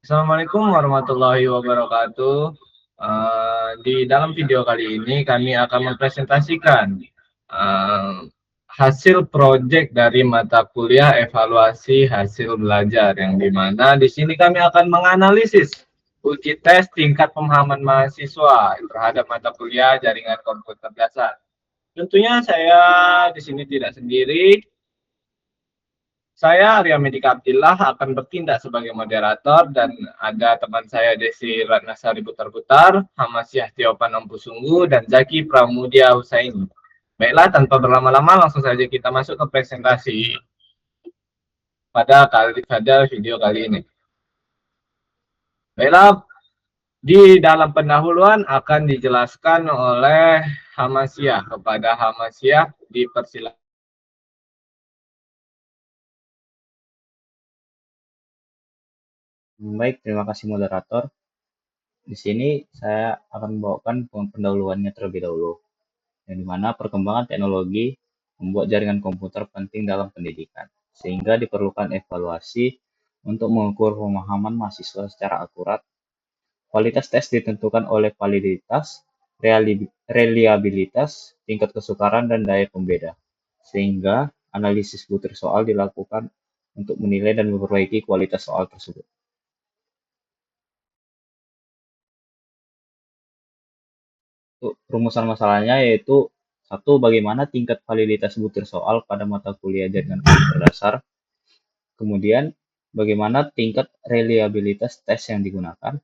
Assalamualaikum warahmatullahi wabarakatuh. Di dalam video kali ini kami akan mempresentasikan eh, hasil proyek dari mata kuliah evaluasi hasil belajar, yang dimana di sini kami akan menganalisis uji tes tingkat pemahaman mahasiswa terhadap mata kuliah jaringan komputer dasar. Tentunya saya di sini tidak sendiri. Saya Arya Medika Abdillah akan bertindak sebagai moderator, dan ada teman saya Desi Ratnasari Putar-Putar, Hamasyah Tiopan Ampusunggu, dan Zaki Pramudia Husaini. Baiklah, tanpa berlama-lama langsung saja kita masuk ke presentasi pada video kali ini. Baiklah, di dalam pendahuluan akan dijelaskan oleh Hamasyah. Kepada Hamasyah dipersilakan. Baik, terima kasih moderator. Di sini saya akan membawakan pendahuluannya terlebih dahulu, yang dimana perkembangan teknologi membuat jaringan komputer penting dalam pendidikan, sehingga diperlukan evaluasi untuk mengukur pemahaman mahasiswa secara akurat. Kualitas tes ditentukan oleh validitas, reliabilitas, tingkat kesukaran, dan daya pembeda, sehingga analisis butir soal dilakukan untuk menilai dan memperbaiki kualitas soal tersebut. Rumusan masalahnya yaitu satu, bagaimana tingkat validitas butir soal pada mata kuliah jaringan komputer dasar. Kemudian, bagaimana tingkat reliabilitas tes yang digunakan.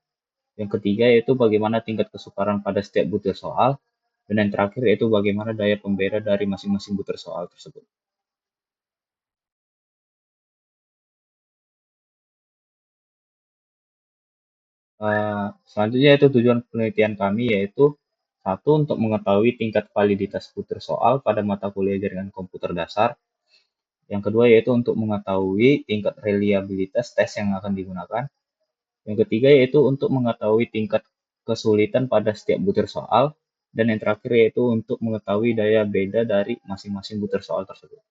Yang ketiga yaitu bagaimana tingkat kesukaran pada setiap butir soal. Dan yang terakhir yaitu bagaimana daya pembeda dari masing-masing butir soal tersebut. Selanjutnya yaitu tujuan penelitian kami yaitu satu, untuk mengetahui tingkat validitas butir soal pada mata kuliah jaringan komputer dasar. Yang kedua yaitu untuk mengetahui tingkat reliabilitas tes yang akan digunakan. Yang ketiga yaitu untuk mengetahui tingkat kesulitan pada setiap butir soal. Dan yang terakhir yaitu untuk mengetahui daya beda dari masing-masing butir soal tersebut.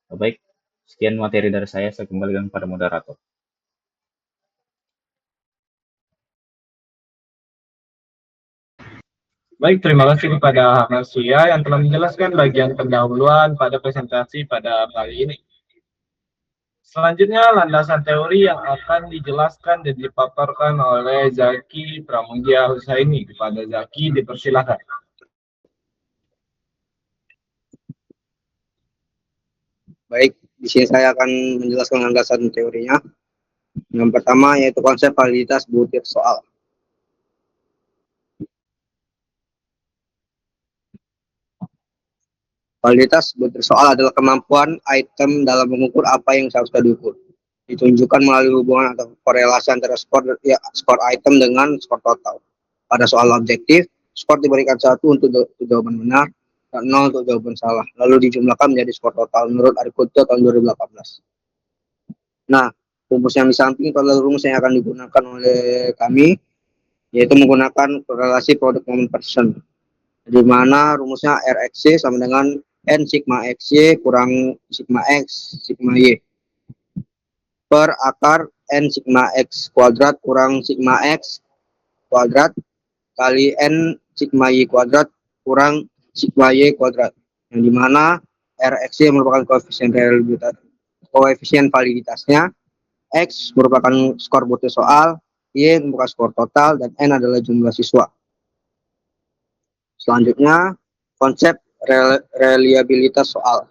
Baik, sekian materi dari saya kembalikan pada moderator. Baik, terima kasih kepada Hamasyah yang telah menjelaskan bagian pendahuluan pada presentasi pada kali ini. Selanjutnya, landasan teori yang akan dijelaskan dan dipaparkan oleh Zaki Pramudia Husaini. Kepada Zaki, dipersilakan. Baik, di sini saya akan menjelaskan landasan teorinya. Yang pertama yaitu konsep validitas butir soal. Validitas butir soal adalah kemampuan item dalam mengukur apa yang seharusnya diukur. Ditunjukkan melalui hubungan atau korelasi antara skor item dengan skor total. Pada soal objektif, skor diberikan 1 untuk jawaban benar dan 0 untuk jawaban salah. Lalu dijumlahkan menjadi skor total menurut Arikuto tahun 2018. Nah, rumus yang di samping itu adalah rumus yang akan digunakan oleh kami, yaitu menggunakan korelasi produk moment person, di mana rumusnya RXY sama dengan N sigma XY kurang sigma X sigma Y per akar N sigma X kuadrat kurang sigma X kuadrat kali N sigma Y kuadrat kurang sigma Y kuadrat, yang dimana RXY merupakan koefisien validitasnya, X merupakan skor butir soal, Y merupakan skor total, dan N adalah jumlah siswa. Selanjutnya, konsep reliabilitas soal.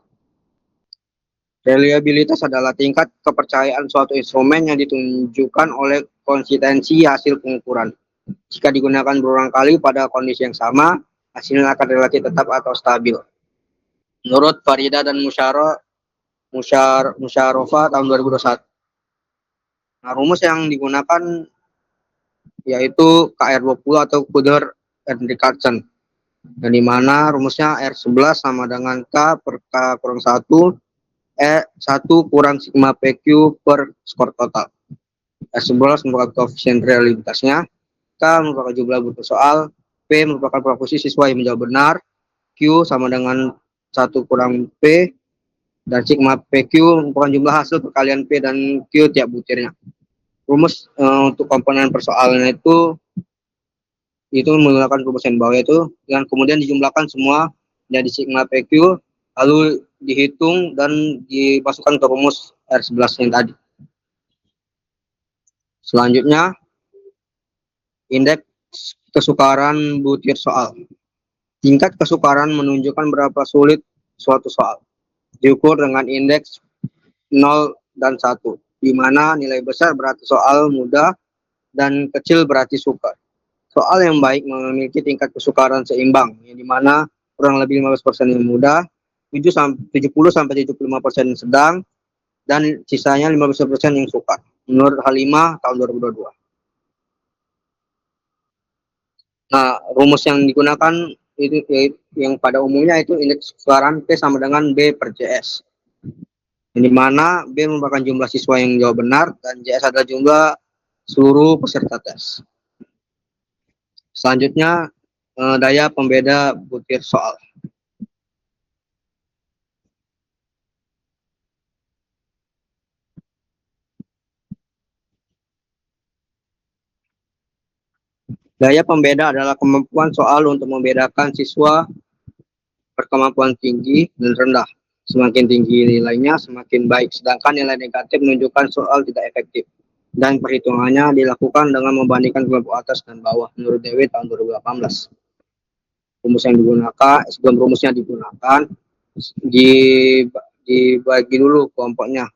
Reliabilitas adalah tingkat kepercayaan suatu instrumen yang ditunjukkan oleh konsistensi hasil pengukuran. Jika digunakan berulang kali pada kondisi yang sama, hasilnya akan relatif tetap atau stabil. Menurut Farida dan Musyarofa tahun 2021. Nah, rumus yang digunakan yaitu KR20 atau Kuder and Richardson, yang dimana rumusnya R11 sama dengan K per K kurang 1 1 kurang sigma PQ per skor total. R11 merupakan koefisien realitasnya, K merupakan jumlah butir soal, P merupakan proporsi siswa yang menjawab benar, Q sama dengan 1 kurang P, dan sigma PQ merupakan jumlah hasil perkalian P dan Q tiap butirnya. Rumus untuk komponen persoalan itu menggunakan rumus yang bawah, yaitu yang kemudian dijumlahkan semua jadi sigma PQ, lalu dihitung dan dimasukkan ke rumus R11 yang tadi. Selanjutnya, indeks kesukaran butir soal. Tingkat kesukaran menunjukkan berapa sulit suatu soal. Diukur dengan indeks 0 dan 1, di mana nilai besar berarti soal mudah dan kecil berarti sukar. Soal yang baik memiliki tingkat kesukaran seimbang, yang dimana kurang lebih 15% yang mudah, 70-75% yang sedang, dan sisanya 15% yang sukar. Menurut H5 tahun 2022. Nah, rumus yang digunakan itu yang pada umumnya itu indeks kesukaran P sama dengan B per JS. Yang dimana B merupakan jumlah siswa yang jawab benar dan JS adalah jumlah seluruh peserta tes. Selanjutnya, daya pembeda butir soal. Daya pembeda adalah kemampuan soal untuk membedakan siswa berkemampuan tinggi dan rendah. Semakin tinggi nilainya, semakin baik. Sedangkan nilai negatif menunjukkan soal tidak efektif. Dan perhitungannya dilakukan dengan membandingkan kelompok atas dan bawah menurut DW tahun 2018. Rumus yang digunakan, sebelum rumusnya digunakan, dibagi dulu kelompoknya.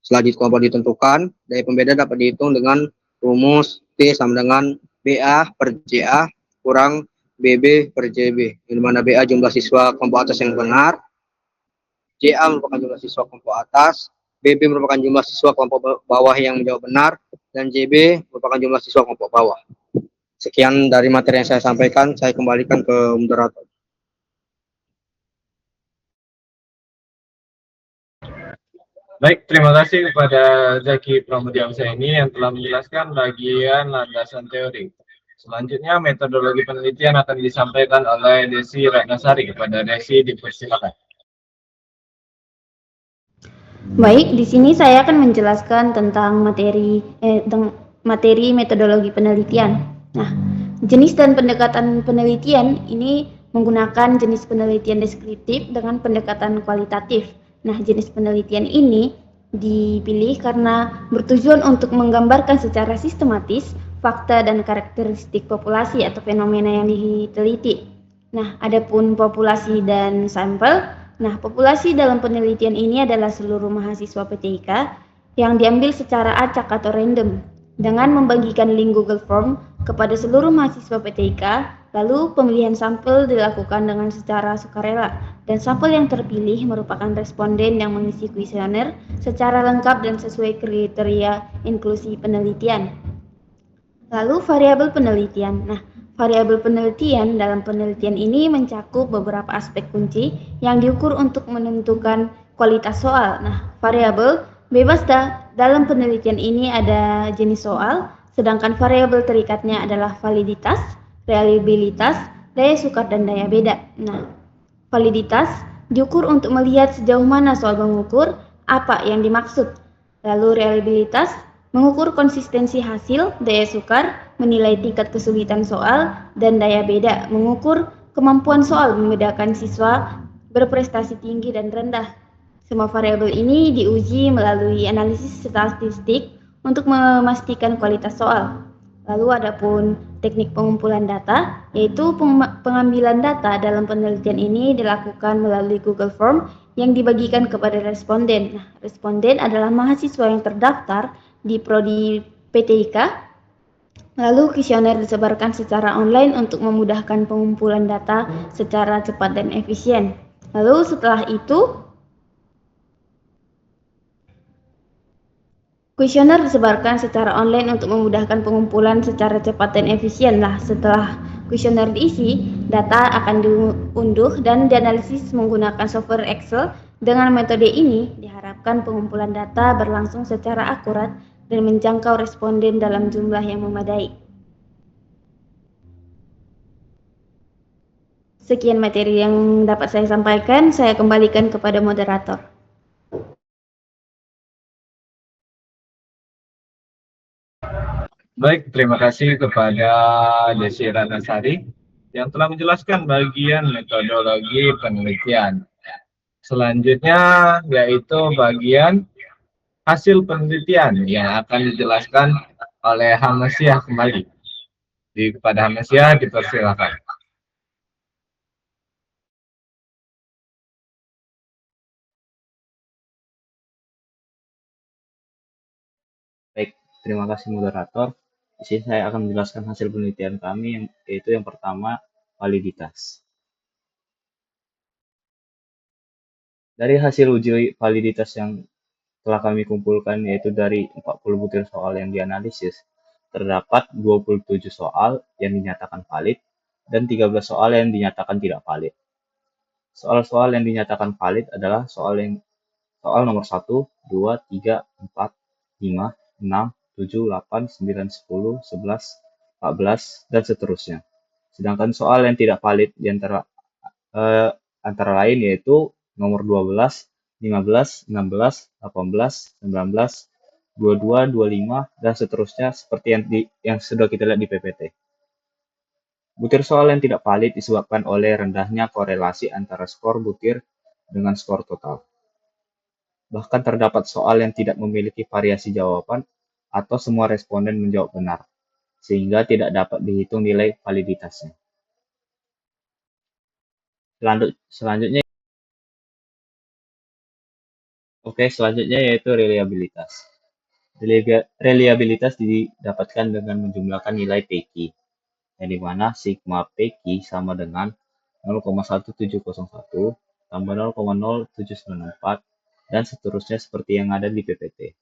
Setelah di kelompok ditentukan, daya pembeda dapat dihitung dengan rumus P sama dengan BA per JA kurang BB per JB, di mana BA jumlah siswa kelompok atas yang benar, JA merupakan jumlah siswa kelompok atas, BB merupakan jumlah siswa kelompok bawah yang menjawab benar, dan JB merupakan jumlah siswa kelompok bawah. Sekian dari materi yang saya sampaikan, saya kembalikan ke moderator. Baik, terima kasih kepada Zaki Pramudiansyah ini yang telah menjelaskan bagian landasan teori. Selanjutnya, metodologi penelitian akan disampaikan oleh Desi Ratnasari. Kepada Desi, dipersilakan. Baik, di sini saya akan menjelaskan tentang materi metodologi penelitian. Nah, jenis dan pendekatan penelitian ini menggunakan jenis penelitian deskriptif dengan pendekatan kualitatif. Nah, jenis penelitian ini dipilih karena bertujuan untuk menggambarkan secara sistematis fakta dan karakteristik populasi atau fenomena yang diteliti. Nah, adapun populasi dan sampel. Nah, populasi dalam penelitian ini adalah seluruh mahasiswa PTIK yang diambil secara acak atau random dengan membagikan link Google Form kepada seluruh mahasiswa PTIK, lalu pemilihan sampel dilakukan dengan secara sukarela dan sampel yang terpilih merupakan responden yang mengisi kuesioner secara lengkap dan sesuai kriteria inklusi penelitian. Lalu variabel penelitian. Nah, variabel penelitian dalam penelitian ini mencakup beberapa aspek kunci yang diukur untuk menentukan kualitas soal. Nah, variabel bebas dalam penelitian ini ada jenis soal, sedangkan variabel terikatnya adalah validitas, reliabilitas, daya sukar, dan daya beda. Nah, validitas diukur untuk melihat sejauh mana soal mengukur apa yang dimaksud. Lalu reliabilitas mengukur konsistensi hasil, daya sukar, menilai tingkat kesulitan soal, dan daya beda, mengukur kemampuan soal membedakan siswa berprestasi tinggi dan rendah. Semua variabel ini diuji melalui analisis statistik untuk memastikan kualitas soal. Lalu adapun teknik pengumpulan data, yaitu pengambilan data dalam penelitian ini dilakukan melalui Google Form yang dibagikan kepada responden. Nah, responden adalah mahasiswa yang terdaftar di prodi PTIK, lalu kuesioner disebarkan secara online untuk memudahkan pengumpulan data secara cepat dan efisien. Lalu setelah itu, kuesioner disebarkan secara online untuk memudahkan pengumpulan secara cepat dan efisien. Nah, setelah kuesioner diisi, data akan diunduh dan dianalisis menggunakan software Excel. Dengan metode ini, diharapkan pengumpulan data berlangsung secara akurat dan menjangkau responden dalam jumlah yang memadai. Sekian materi yang dapat saya sampaikan, saya kembalikan kepada moderator. Baik, terima kasih kepada Desi Ratnasari yang telah menjelaskan bagian metodologi penelitian. Selanjutnya yaitu bagian hasil penelitian yang akan dijelaskan oleh Hamasiah kembali. Kepada Hamasiah dipersilakan. Baik, terima kasih moderator. Di sini saya akan menjelaskan hasil penelitian kami, yaitu yang pertama, validitas. Dari hasil uji validitas yang telah kami kumpulkan, yaitu dari 40 butir soal yang dianalisis, terdapat 27 soal yang dinyatakan valid dan 13 soal yang dinyatakan tidak valid. Soal-soal yang dinyatakan valid adalah soal nomor 1, 2, 3, 4, 5, 6, 7, 8, 9, 10, 11, 14, dan seterusnya. Sedangkan soal yang tidak valid di antara lain yaitu nomor 12, 15, 16, 18, 19, 22, 25, dan seterusnya seperti yang sudah kita lihat di PPT. Butir soal yang tidak valid disebabkan oleh rendahnya korelasi antara skor butir dengan skor total. Bahkan terdapat soal yang tidak memiliki variasi jawaban atau semua responden menjawab benar, sehingga tidak dapat dihitung nilai validitasnya. Selanjutnya yaitu reliabilitas. Reliabilitas didapatkan dengan menjumlahkan nilai PQ, yang dimana sigma PQ sama dengan 0,1701 tambah 0,0794 dan seterusnya seperti yang ada di PPT.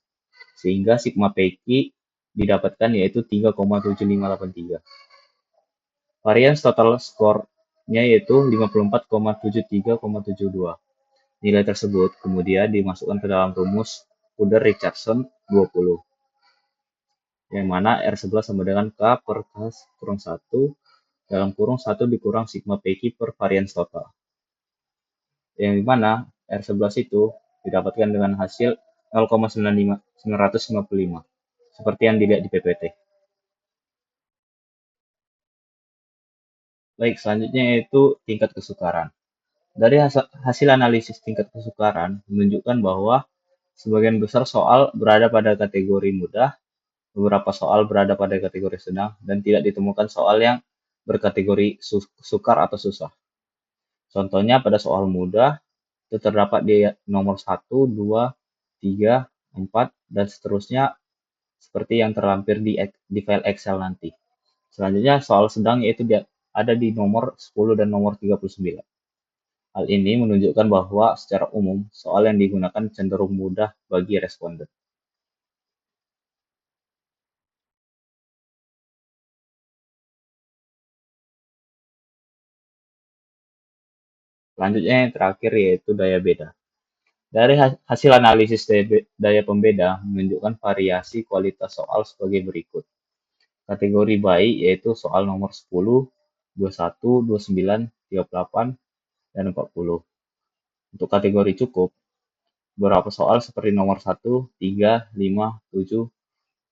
Sehingga sigma PQ didapatkan yaitu 3,7583. Variance total score-nya yaitu 54,73,72. Nilai tersebut kemudian dimasukkan ke dalam rumus Fuller-Richardson 20, yang mana R11 sama dengan K per K kurang 1 dalam kurung 1 dikurang sigma PQ per variance total. Yang dimana R11 itu didapatkan dengan hasil 0,955 seperti yang dilihat di PPT. Baik, selanjutnya yaitu tingkat kesukaran. Dari hasil analisis tingkat kesukaran menunjukkan bahwa sebagian besar soal berada pada kategori mudah, beberapa soal berada pada kategori sedang, dan tidak ditemukan soal yang berkategori sukar atau susah. Contohnya pada soal mudah, itu terdapat di nomor 1, 2, 3, 4, dan seterusnya seperti yang terlampir di file Excel nanti. Selanjutnya soal sedang yaitu ada di nomor 10 dan nomor 39. Hal ini menunjukkan bahwa secara umum soal yang digunakan cenderung mudah bagi responden. Selanjutnya yang terakhir yaitu daya beda. Dari hasil analisis daya pembeda menunjukkan variasi kualitas soal sebagai berikut. Kategori baik yaitu soal nomor 10, 21, 29, 38, dan 40. Untuk kategori cukup, beberapa soal seperti nomor 1, 3, 5, 7,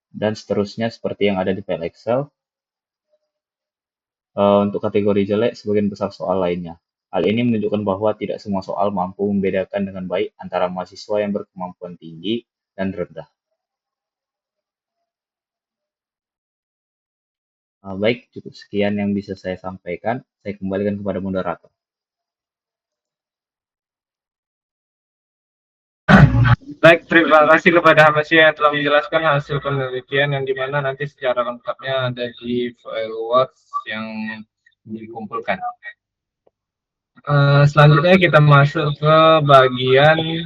dan seterusnya seperti yang ada di file Excel. Untuk kategori jelek, sebagian besar soal lainnya. Hal ini menunjukkan bahwa tidak semua soal mampu membedakan dengan baik antara mahasiswa yang berkemampuan tinggi dan rendah. Baik, cukup sekian yang bisa saya sampaikan. Saya kembalikan kepada moderator. Baik, terima kasih kepada Hamasiah yang telah menjelaskan hasil penelitian yang dimana nanti secara lengkapnya ada di file Word yang dikumpulkan. Selanjutnya kita masuk ke bagian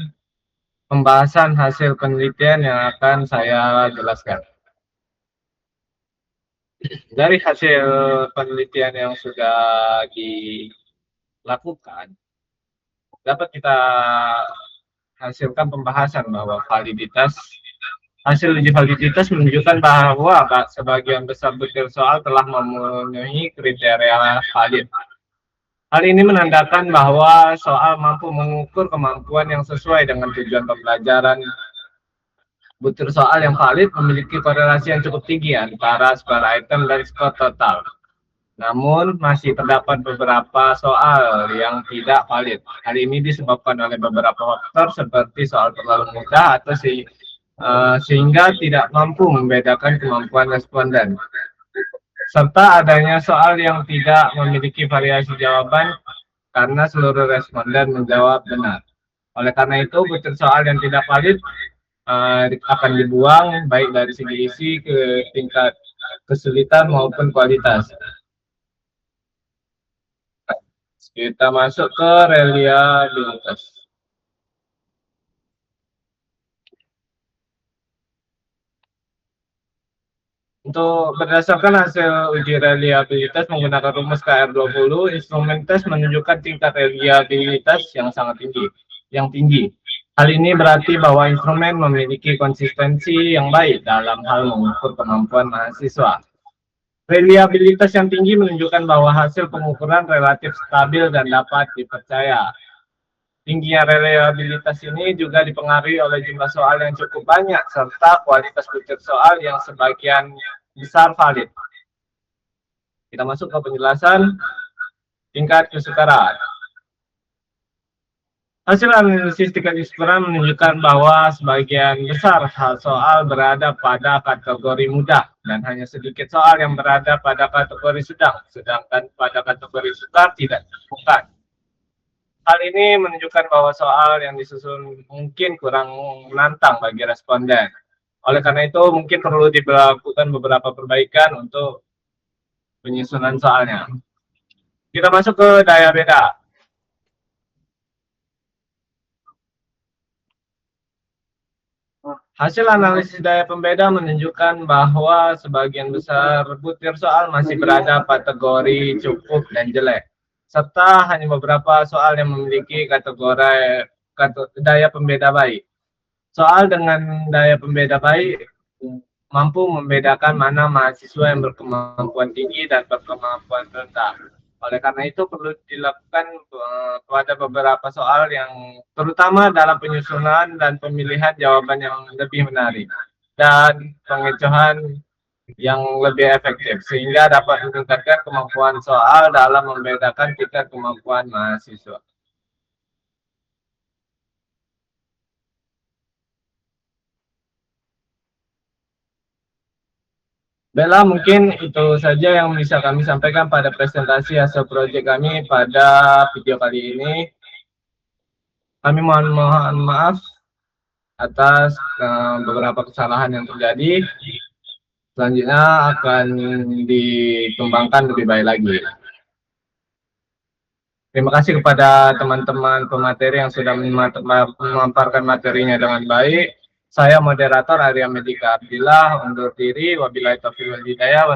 pembahasan hasil penelitian yang akan saya jelaskan. Dari hasil penelitian yang sudah dilakukan, dapat kita hasilkan pembahasan bahwa hasil uji validitas menunjukkan bahwa sebagian besar butir soal telah memenuhi kriteria valid. Hal ini menandakan bahwa soal mampu mengukur kemampuan yang sesuai dengan tujuan pembelajaran Butir soal yang valid memiliki korelasi yang cukup tinggi antara skor item dan skor total. Namun, masih terdapat beberapa soal yang tidak valid. Hal ini disebabkan oleh beberapa faktor seperti soal terlalu mudah atau sehingga tidak mampu membedakan kemampuan responden. Serta adanya soal yang tidak memiliki variasi jawaban karena seluruh responden menjawab benar. Oleh karena itu, butir soal yang tidak valid akan dibuang baik dari segi isi ke tingkat kesulitan maupun kualitas. Kita masuk ke reliabilitas. Untuk berdasarkan hasil uji reliabilitas menggunakan rumus KR20, instrumen tes menunjukkan tingkat reliabilitas yang sangat tinggi. Hal ini berarti bahwa instrumen memiliki konsistensi yang baik dalam hal mengukur kemampuan mahasiswa. Reliabilitas yang tinggi menunjukkan bahwa hasil pengukuran relatif stabil dan dapat dipercaya. Tingginya reliabilitas ini juga dipengaruhi oleh jumlah soal yang cukup banyak serta kualitas butir soal yang sebagian besar valid. Kita masuk ke penjelasan tingkat kesukaran. Hasil analisis tingkat kesukaran menunjukkan bahwa sebagian besar soal berada pada kategori mudah dan hanya sedikit soal yang berada pada kategori sedang, sedangkan pada kategori sukar tidak ditemukan. Hal ini menunjukkan bahwa soal yang disusun mungkin kurang menantang bagi responden. Oleh karena itu, mungkin perlu dilakukan beberapa perbaikan untuk penyusunan soalnya. Kita masuk ke daya beda. Hasil analisis daya pembeda menunjukkan bahwa sebagian besar butir soal masih berada kategori cukup dan jelek, serta hanya beberapa soal yang memiliki kategori daya pembeda baik. Soal dengan daya pembeda baik mampu membedakan mana mahasiswa yang berkemampuan tinggi dan berkemampuan rendah. Oleh karena itu perlu dilakukan pada beberapa soal yang terutama dalam penyusunan dan pemilihan jawaban yang lebih menarik dan pengecohan yang lebih efektif sehingga dapat meningkatkan kemampuan soal dalam membedakan tingkat kemampuan mahasiswa. Bella, mungkin itu saja yang bisa kami sampaikan pada presentasi hasil proyek kami pada video kali ini. Kami mohon maaf atas beberapa kesalahan yang terjadi. Selanjutnya akan dikembangkan lebih baik lagi. Terima kasih kepada teman-teman pemateri yang sudah memaparkan materinya dengan baik. Saya moderator Arya Medika Abdillah undur diri. Wabillahi taufiq wal hidayah.